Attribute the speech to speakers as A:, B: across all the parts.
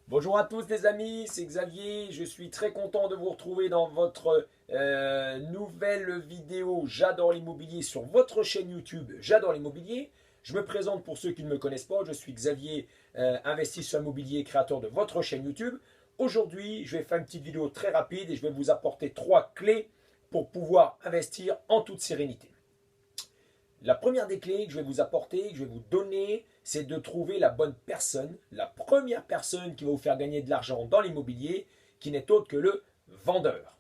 A: Bonjour à tous les amis, c'est Xavier, je suis très content de vous retrouver dans votre nouvelle vidéo J'adore l'immobilier sur votre chaîne YouTube J'adore l'immobilier. Je me présente pour ceux qui ne me connaissent pas, je suis Xavier, investisseur immobilier, créateur de votre chaîne YouTube. Aujourd'hui, je vais faire une petite vidéo très rapide et je vais vous apporter 3 clés pour pouvoir investir en toute sérénité. La première des clés que je vais vous apporter, que je vais vous donner, c'est de trouver la bonne personne, la première personne qui va vous faire gagner de l'argent dans l'immobilier, qui n'est autre que le vendeur.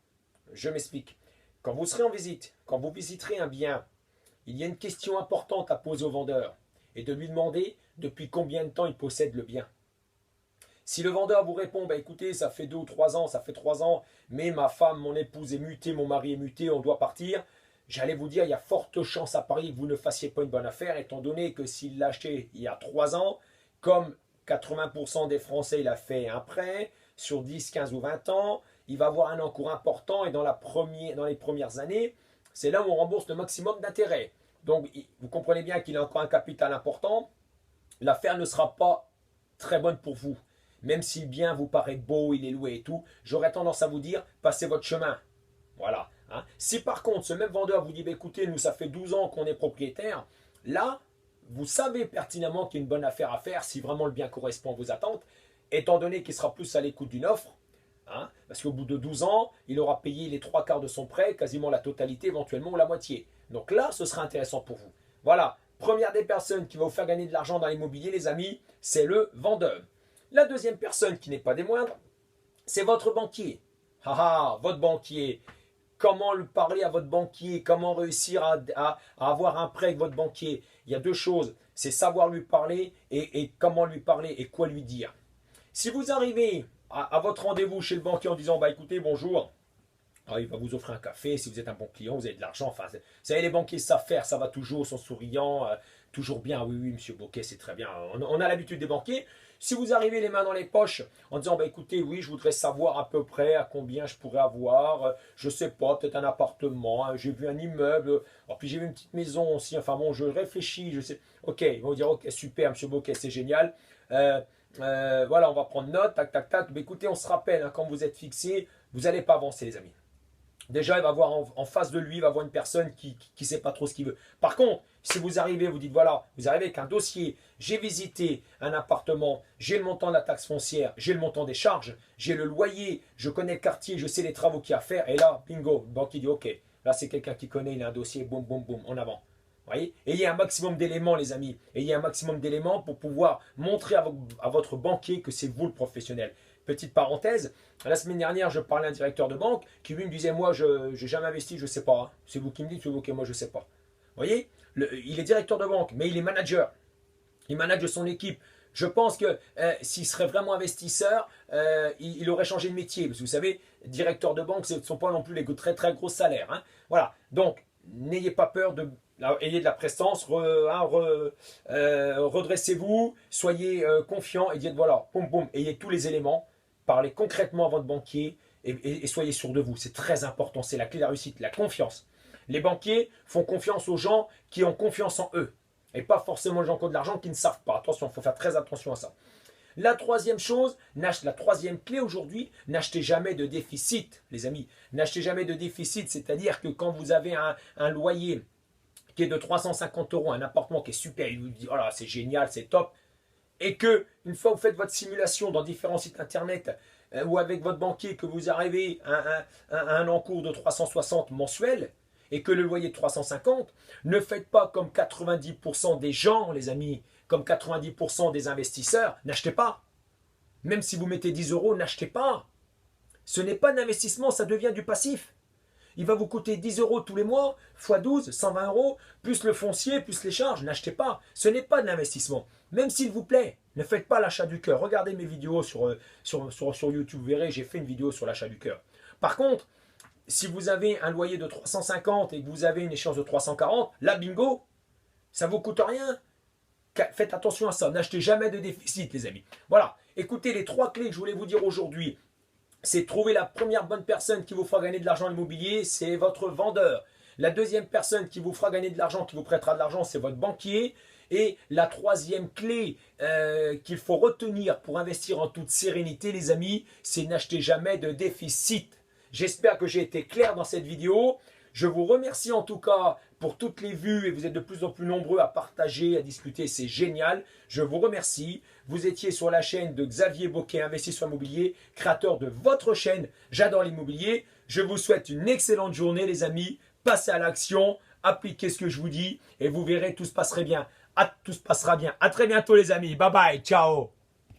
A: Je m'explique. Quand vous serez en visite, quand vous visiterez un bien, il y a une question importante à poser au vendeur et de lui demander depuis combien de temps il possède le bien. Si le vendeur vous répond, bah écoutez, ça fait 2 ou 3 ans, ça fait 3 ans, mais ma femme, mon épouse est mutée, mon mari est muté, on doit partir, j'allais vous dire, il y a forte chance à Paris que vous ne fassiez pas une bonne affaire, étant donné que s'il l'a acheté il y a 3 ans, comme 80% des Français, il a fait un prêt sur 10, 15 ou 20 ans, il va avoir un encours important et dans les premières années, c'est là où on rembourse le maximum d'intérêt. Donc, vous comprenez bien qu'il a encore un capital important, l'affaire ne sera pas très bonne pour vous. Même si le bien vous paraît beau, il est loué et tout, j'aurais tendance à vous dire, passez votre chemin. Voilà. Hein. Si par contre, ce même vendeur vous dit, bah, écoutez, nous, ça fait 12 ans qu'on est propriétaire, là, vous savez pertinemment qu'il y a une bonne affaire à faire si vraiment le bien correspond à vos attentes, étant donné qu'il sera plus à l'écoute d'une offre, hein, parce qu'au bout de 12 ans, il aura payé les 3 quarts de son prêt, quasiment la totalité, éventuellement, ou la moitié. Donc là, ce sera intéressant pour vous. Voilà. Première des personnes qui va vous faire gagner de l'argent dans l'immobilier, les amis, c'est le vendeur. La deuxième personne, qui n'est pas des moindres, c'est votre banquier. Ah, votre banquier. Comment lui parler à votre banquier? Comment réussir à avoir un prêt avec votre banquier? Il y a deux choses. C'est savoir lui parler et comment lui parler et quoi lui dire. Si vous arrivez à votre rendez-vous chez le banquier en disant, bah écoutez, bonjour, alors, il va vous offrir un café, si vous êtes un bon client, vous avez de l'argent. Enfin, vous savez, les banquiers savent faire, ça va toujours, sont souriants, toujours bien. Oui, oui, monsieur Bocquet, c'est très bien. On a l'habitude des banquiers. Si vous arrivez les mains dans les poches en disant, bah, écoutez, oui, je voudrais savoir à peu près à combien je pourrais avoir, je sais pas, peut-être un appartement, hein, j'ai vu un immeuble, alors puis j'ai vu une petite maison aussi, enfin bon, je réfléchis, je sais. Ok, ils vont dire, ok, super, monsieur Bocquet, c'est génial. Voilà, on va prendre note, tac, tac, tac. Mais écoutez, on se rappelle, hein, quand vous êtes fixé, vous n'allez pas avancer, les amis. Déjà, il va voir en face de lui, il va voir une personne qui ne sait pas trop ce qu'il veut. Par contre, si vous arrivez, vous dites, voilà, vous arrivez avec un dossier, j'ai visité un appartement, j'ai le montant de la taxe foncière, j'ai le montant des charges, j'ai le loyer, je connais le quartier, je sais les travaux qu'il y a à faire, et là, bingo, le banquier dit, ok, là c'est quelqu'un qui connaît, il a un dossier, boum, boum, boum, en avant. Voyez. Ayez un maximum d'éléments, les amis. Ayez un maximum d'éléments pour pouvoir montrer à votre banquier que c'est vous le professionnel. Petite parenthèse, la semaine dernière, je parlais à un directeur de banque qui lui me disait, moi, je n'ai jamais investi, je ne sais pas. Hein. C'est vous qui me dites, c'est vous qui, moi, je ne sais pas. Vous voyez, il est directeur de banque, mais il est manager. Il manage son équipe. Je pense que s'il serait vraiment investisseur, il aurait changé de métier. Parce que vous savez, directeur de banque, ce ne sont pas non plus les très très gros salaires. Hein. Voilà. Donc, n'ayez pas peur de. Ayez de la prestance, redressez-vous, soyez confiant et dites voilà, poum poum, ayez tous les éléments, parlez concrètement à votre banquier et soyez sûr de vous. C'est très important, c'est la clé de la réussite, la confiance. Les banquiers font confiance aux gens qui ont confiance en eux et pas forcément les gens qui ont de l'argent qui ne savent pas. Attention, il faut faire très attention à ça. La troisième chose, la troisième clé aujourd'hui, n'achetez jamais de déficit, les amis. N'achetez jamais de déficit, c'est-à-dire que quand vous avez un loyer qui est de 350 euros, un appartement qui est super, il vous dit oh là c'est génial, c'est top, et que une fois que vous faites votre simulation dans différents sites internet ou avec votre banquier que vous arrivez à un encours de 360 mensuel et que le loyer est de 350, ne faites pas comme 90% des gens, les amis, comme 90% des investisseurs, n'achetez pas. Même si vous mettez 10 euros, n'achetez pas. Ce n'est pas d'investissement, ça devient du passif. Il va vous coûter 10 euros tous les mois, x 12, 120 euros, plus le foncier, plus les charges. N'achetez pas. Ce n'est pas de l'investissement. Même s'il vous plaît, ne faites pas l'achat du cœur. Regardez mes vidéos sur YouTube, vous verrez, j'ai fait une vidéo sur l'achat du cœur. Par contre, si vous avez un loyer de 350 et que vous avez une échéance de 340, là, bingo, ça ne vous coûte rien. Faites attention à ça. N'achetez jamais de déficit, les amis. Voilà. Écoutez les 3 clés que je voulais vous dire aujourd'hui. C'est trouver la première bonne personne qui vous fera gagner de l'argent à l'immobilier, c'est votre vendeur. La deuxième personne qui vous fera gagner de l'argent, qui vous prêtera de l'argent, c'est votre banquier. Et la troisième clé qu'il faut retenir pour investir en toute sérénité, les amis, c'est n'acheter jamais de déficit. J'espère que j'ai été clair dans cette vidéo. Je vous remercie en tout cas pour toutes les vues et vous êtes de plus en plus nombreux à partager, à discuter, c'est génial. Je vous remercie. Vous étiez sur la chaîne de Xavier Boquet, investisseur immobilier, créateur de votre chaîne J'adore l'immobilier. Je vous souhaite une excellente journée les amis. Passez à l'action, appliquez ce que je vous dis et vous verrez, tout se passera bien. Tout se passera bien. À très bientôt les amis. Bye bye, ciao.